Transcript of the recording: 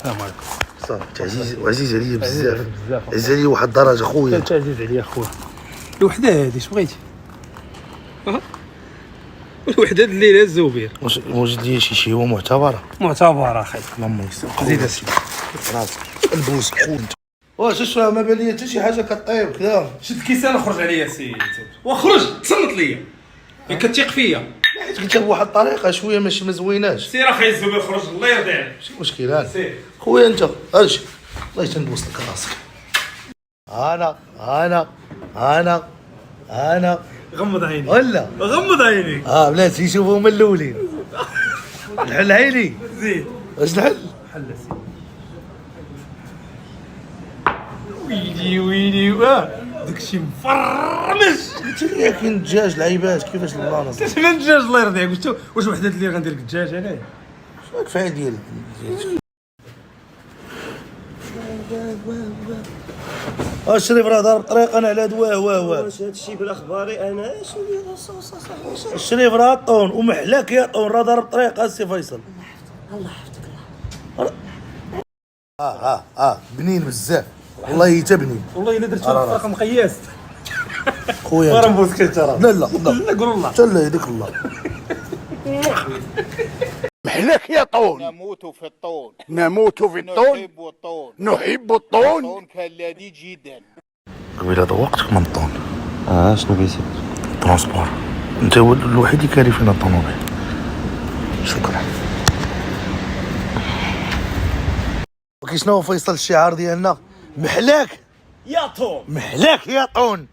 السلام عليكم. صافي عزيز عليا بزاف، عزيز عليا واحد الدرجه خويا. انت عزيز عليا خويا. الوحده هادي اش بغيتي؟ الوحده هاد الليله الزوبير واجد لي شي شيوه معتبره اخي. اللهم يسر. زيد اسيدي راسك البوس خويا. واش ما بان لي حتى شي حاجه كطيب كذا. شد الكيسان وخرج عليا سيدي وخرج تصنت ليا كتيق فيا حيت قلت لك بواحد الطريقه شويه ماشي مزويناش. سير اخي الزوبير خرج الله يرضي عليك. ماشي مشكل هذا سير خويا انت اجي الله تنبوس لك راسك. انا غمض عيني ولا غمض عيني. بلاتي يشوفوا من الاولين. الحل عيني زيد واش الحل؟ حل سيدي ويلي داكشي مفرمش. قلت لك كاين الدجاج العيبات كيفاش البلانس. انا الدجاج الله يرضي عليك. قلت واش وحده اللي غندير لك الدجاج انايا شنو الفعل ديالك؟ الشريف راه ضارب طريق انا على هاد واه واش هادشي بالاخباري انا شنو ديال الصوص صاحبي؟ الشريف راه طون ومحلاك يا طون راه ضارب طريق السي فيصل. الله يحفظك. بنين بزاف والله حتى بنين. والله الا درت رقم قياس خويا راه نبوسك انت راه. لا قول الله حتى لا يديك الله. محلاك يا طون. نموت في الطون، نحب الطون، نحب الطون. الطون كان لذيذ جدا. قبيله ذوقتك من الطون. شنو بغيتي؟ ترونسبور انت هو الوحيد اللي كاري فينا الطوموبيل. شكرا. وكي شنو فيصل الشعار ديالنا؟ محلاك يا طون. محلاك يا طون.